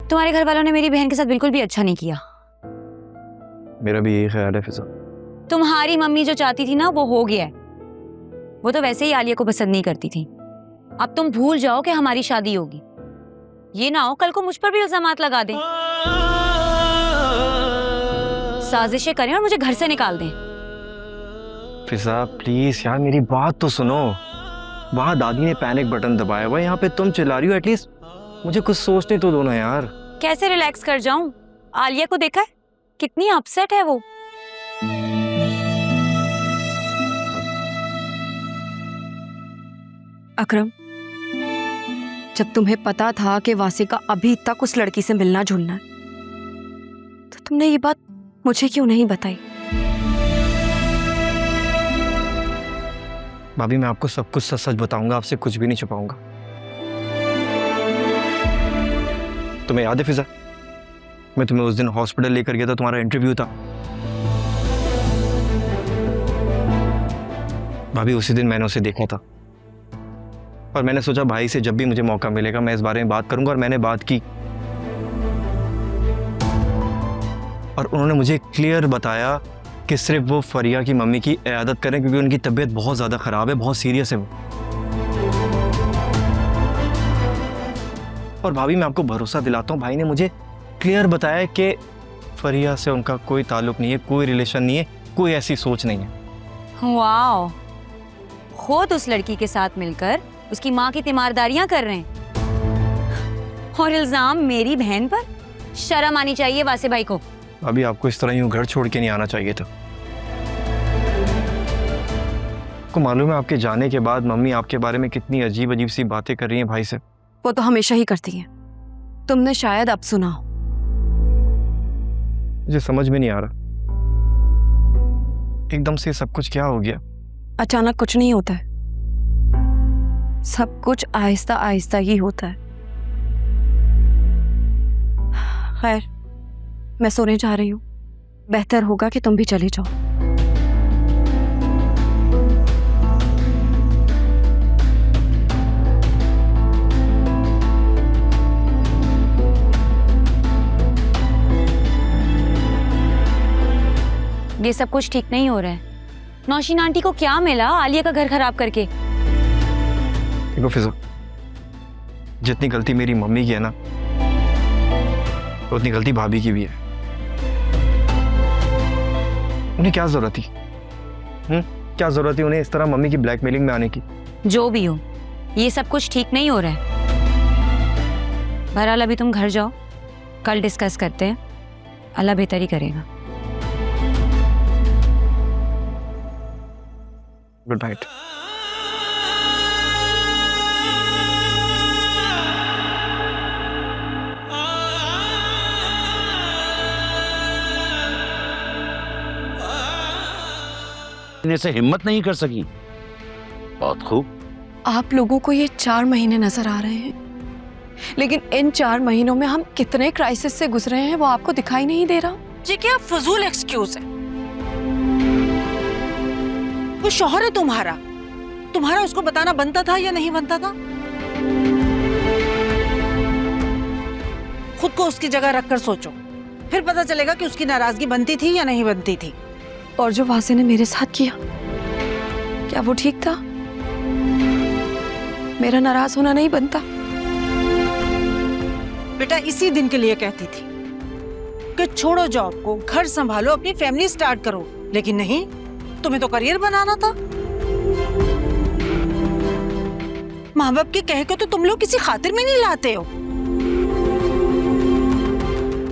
तुम्हारे घर वालों ने मेरी बहन के साथ बिल्कुल भी अच्छा नहीं किया। मेरा भी यही ख्याल है फिजा। तुम्हारी मम्मी जो चाहती थी ना वो हो गया है। वो तो वैसे ही आलिया को पसंद नहीं करती थी। अब तुम भूल जाओ कि हमारी शादी होगी। ये ना हो कल को मुझ पर भी इल्जामात लगा दें, साजिशें करें और मुझे घर से निकाल दें। फिजा प्लीज यार मेरी बात तो सुनो। वहां दादी ने पैनिक बटन दबाया हुआ, यहाँ पे तुम चिल्ला रही हो। एटलीस्ट मुझे कुछ सोचने तो दो ना यार। कैसे रिलैक्स कर जाऊं? आलिया को देखा है कितनी अपसेट है वो। अकरम, जब तुम्हें पता था कि वासिका अभी तक उस लड़की से मिलना जुलना है, तो तुमने ये बात मुझे क्यों नहीं बताई? भाभी मैं आपको सब कुछ सच सच बताऊंगा, आपसे कुछ भी नहीं छुपाऊंगा। तुम्हें याद है फिजा, मैं तुम्हें उस दिन हॉस्पिटल लेकर गया था, तुम्हारा इंटरव्यू था। भाभी उसी दिन मैंने उसे देखा था और मैंने सोचा भाई से जब भी मुझे मौका मिलेगा मैं इस बारे में बात करूंगा, और मैंने बात की। और उन्होंने मुझे क्लियर बताया कि सिर्फ वो फरिया की मम्मी की इयादत करें क्योंकि उनकी तबीयत बहुत ज़्यादा ख़राब है, बहुत सीरियस है वो। और भाभी मैं आपको भरोसा दिलाता हूँ, भाई ने मुझे क्लियर बताया कि फरिया से उनका कोई ताल्लुक नहीं है, कोई रिलेशन नहीं है, कोई ऐसी सोच नहीं है। वाओ, खुद उस लड़की के साथ मिलकर उसकी माँ की तीमारदारियां कर रहे हैं और इल्जाम मेरी बहन पर। शर्म आनी चाहिए वासे भाई को। अभी आपको इस तरह यूं घर छोड़ के नहीं आना चाहिए था। आपको मालूम है आपके जाने के बाद मम्मी आपके बारे में कितनी अजीब अजीब सी बातें कर रही हैं भाई से। वो तो हमेशा ही करती है, तुमने शायद अब सुना हो। मुझे समझ में नहीं आ रहा एकदम से सब कुछ क्या हो गया। अचानक कुछ नहीं होता है, सब कुछ आहिस्ता आहिस्ता ही होता है। खैर, मैं सोने जा रही हूँ, बेहतर होगा कि तुम भी चले जाओ। ये सब कुछ ठीक नहीं हो रहा है। नौशीन आंटी को क्या मिला आलिया का घर खराब करके? देखो फिजा, जितनी गलती मेरी मम्मी की है ना, उतनी गलती भाभी की भी है। उन्हें क्या जरूरत थी? क्या जरूरत थी उन्हें इस तरह मम्मी की ब्लैकमेलिंग में आने की? जो भी हो, ये सब कुछ ठीक नहीं हो रहा है। बहरहाल अभी तुम घर जाओ, कल डिस्कस करते हैं, अल्लाह बेहतर ही करेगा। Good night. से हिम्मत नहीं कर सकी। बहुत खूब। आप लोगों को ये 4 महीने नजर आ रहे हैं, लेकिन इन 4 महीनों में हम कितने क्राइसिस से गुजरे हैं वो आपको दिखाई नहीं दे रहा। ये क्या फजूल एक्सक्यूज है? वो शौहर है तुम्हारा, तुम्हारा उसको बताना बनता था या नहीं बनता था? खुद को उसकी जगह रखकर सोचो, फिर पता चलेगा कि उसकी नाराजगी बनती थी या नहीं बनती थी। और जो वासे ने मेरे साथ किया, क्या वो ठीक था? मेरा नाराज होना नहीं बनता। बेटा इसी दिन के लिए कहती थी कि छोड़ो जॉब को, घर संभालो, अपनी फैमिली स्टार्ट करो, लेकिन नहीं, तुम्हें तो करियर बनाना था। माँ बाप के कहे को तो तुम लोग किसी खातिर में नहीं लाते हो।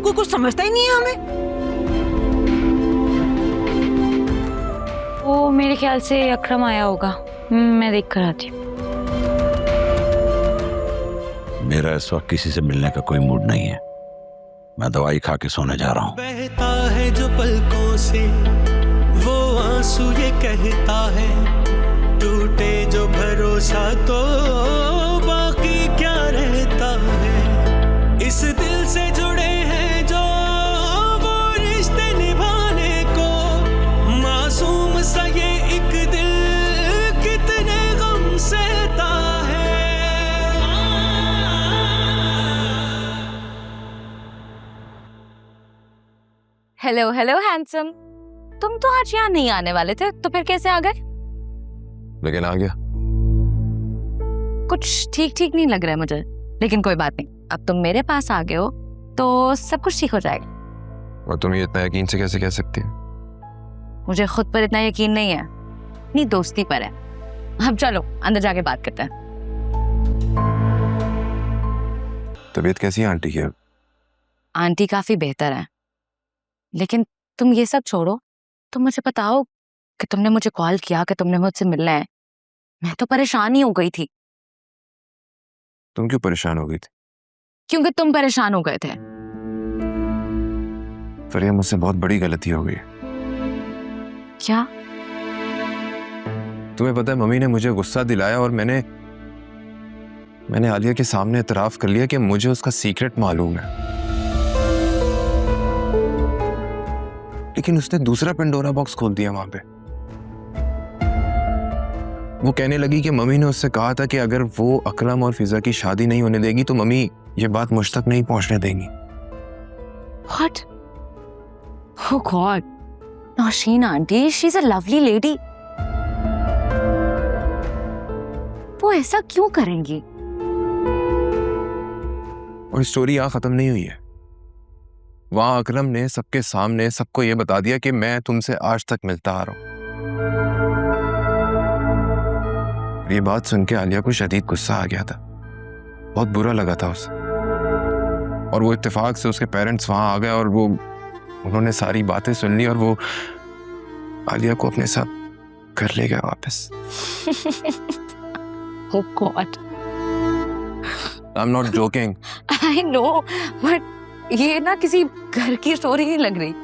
कोई कुछ समझता ही नहीं है हमें। वो मेरे ख्याल से अकरम आया होगा, मैं देख कर आती हूँ। मेरा इस वक्त किसी से मिलने का कोई मूड नहीं है, मैं दवाई खा के सोने जा रहा हूँ। बहता है जो पलकों से वो आंसू ये कहता है, टूटे जो भरोसा तो बाकी क्या रहता है। इस दिल से जुड़े हैं जो वो रिश्ते निभाने को, मासूम सा ये एक दिल कितने गम सहता है। हेलो हेलो हैंडसम, तुम तो आज यहाँ नहीं आने वाले थे, तो फिर कैसे आ गए? लेकिन आ गया। कुछ ठीक ठीक नहीं लग रहा है मुझे, लेकिन कोई बात नहीं, अब तुम मेरे पास आ गए हो तो सब कुछ ठीक हो जाएगा। और तुम ये इतना यकीन से कैसे कह सकती हो? मुझे खुद पर इतना यकीन नहीं है, अपनी दोस्ती पर है। अब चलो अंदर जाके बात करते हैं। तबीयत कैसी है आंटी की अब? आंटी काफी बेहतर है, लेकिन तुम ये सब छोड़ो, तुम मुझे बताओ कि तुमने मुझे कॉल किया कि तुमने मुझसे मिलना है। मैं तो परेशान ही हो गई थी। तुम क्यों परेशान हो गई थी? क्योंकि तुम परेशान हो गए थे। फरिया, मुझसे बहुत बड़ी गलती हो गई है। क्या? तुम्हें पता है, मम्मी ने मुझे गुस्सा दिलाया और मैंने आलिया के सामने इतराफ कर लिया कि मुझे उसका सीक्रेट मालूम है। लेकिन उसने दूसरा पेंडोरा बॉक्स खोल दिया वहां पे। वो कहने लगी कि मम्मी ने उससे कहा था कि अगर वो अकरम और फिजा की शादी नहीं होने देगी तो मम्मी ये बात मुझ तक नहीं पहुंचने देंगी। What? Oh God. Nausheen aunty, she's a lovely lady. वो ऐसा क्यों करेंगी? और स्टोरी यहाँ खत्म नहीं हुई है। वहां अकरम ने सबके सामने सबको ये बता दिया कि मैं तुमसे आज तक मिलता आ रहा हूं। ये बात सुन के आलिया को शदीद गुस्सा आ गया था, बहुत बुरा लगा था उसे। और वो इत्तेफाक से उसके पेरेंट्स वहां आ गए और उन्होंने सारी बातें सुन ली और वो आलिया को अपने साथ घर ले गया वापस। Oh God. I'm not joking. I know, but ये ना किसी घर की स्टोरी नहीं लग रही,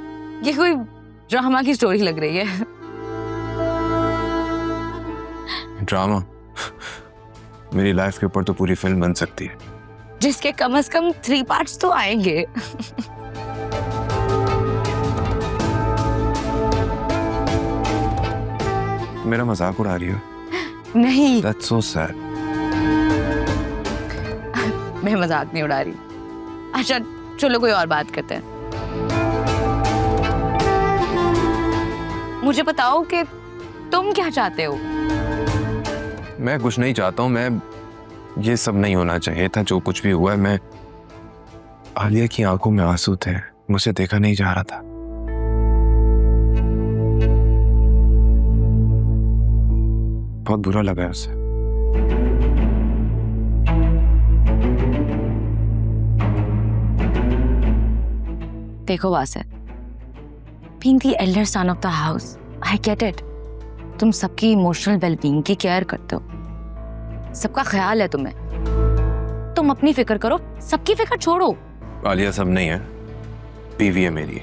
ये कोई ड्रामा की स्टोरी लग रही है। ड्रामा? मेरी लाइफ के ऊपर तो पूरी फिल्म बन सकती है, जिसके कम से कम 3 पार्ट्स तो आएंगे। मेरा मजाक उड़ा रही हो? नहीं, That's so sad. मैं मजाक नहीं उड़ा रही। अच्छा चलो कोई और बात करते हैं। मुझे बताओ कि तुम क्या चाहते हो? मैं कुछ नहीं चाहता हूँ। मैं ये सब नहीं होना चाहिए था जो कुछ भी हुआ है। मैं आलिया की आंखों में आंसू थे, मुझे देखा नहीं जा रहा था। बहुत बुरा लगा है उसे। देखो वासिर, being the elder son of the house, I get it. तुम सबकी इमोशनल वेलबींग की केयर करते हो, सबका ख्याल है तुम्हें। तुम अपनी फिक्र करो, सबकी फिक्र छोड़ो। आलिया सब नहीं है, बीवी है मेरी,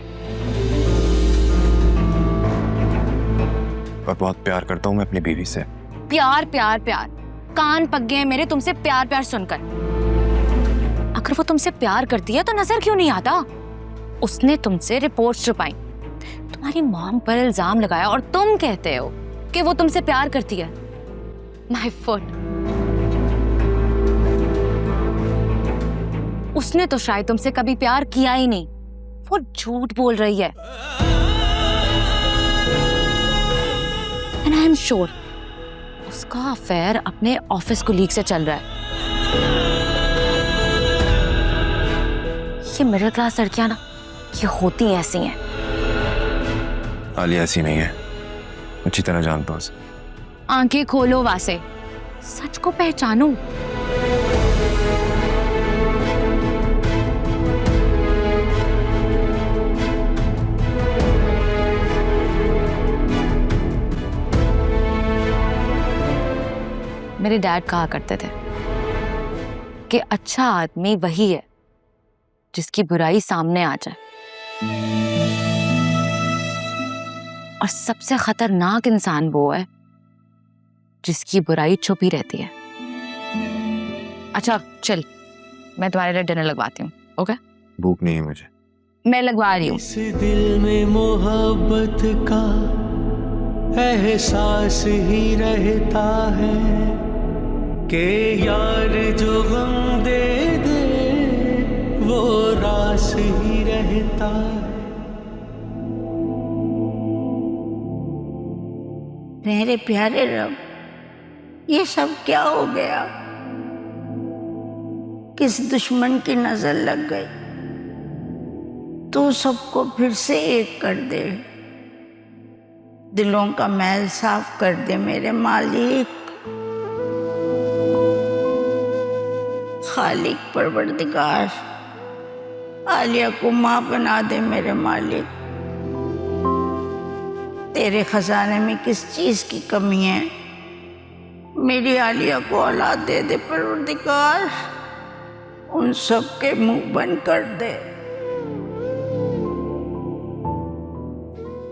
और बहुत प्यार करता हूँ मैं अपनी बीवी से। प्यार प्यार प्यार, कान पक गए मेरे तुमसे प्यार प्यार सुनकर। अगर वो तुमसे प्यार करती है तो नजर क्यों नहीं आता? उसने तुमसे रिपोर्ट छुपाई, तुम्हारी मॉम पर इल्जाम लगाया और तुम कहते हो कि वो तुमसे प्यार करती है। My foot. उसने तो शायद तुमसे कभी प्यार किया ही नहीं, वो झूठ बोल रही है। एंड आई एम श्योर उसका अफेयर अपने ऑफिस कोलीग से चल रहा है। ये मिडिल क्लास लड़कियां ना, ये होती ऐसी हैं। आलिया ऐसी नहीं है, अच्छी तरह जानता हूँ उसे। आंखें खोलो वासे, सच को पहचानो। मेरे डैड कहा करते थे कि अच्छा आदमी वही है जिसकी बुराई सामने आ जाए, और सबसे खतरनाक इंसान वो है जिसकी बुराई छुपी रहती है। अच्छा चल, मैं तुम्हारे लिए डिनर लगवाती हूँ। ओके? भूख नहीं है मुझे। मैं लगवा रही हूँ। इस दिल में मोहब्बत का एहसास ही रहता है कि यार जो गम दे दे वो रास ही रहता है। मेरे प्यारे रब, ये सब क्या हो गया? किस दुश्मन की नजर लग गई? तू सबको फिर से एक कर दे, दिलों का मैल साफ कर दे मेरे मालिक। खालिक परवरदिगार, आलिया को माँ बना दे मेरे मालिक। तेरे खजाने में किस चीज की कमी है? मेरी आलिया को औलाद दे दे परवरदिगार, उन सब के मुंह बंद कर दे।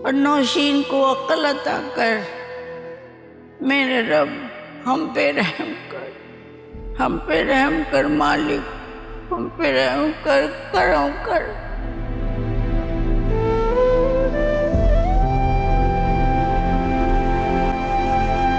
और नौशीन को अक्ल अता कर मेरे रब, हम पे रहम कर, हम पे रहम कर मालिक, हम पे रहम कर, करम कर।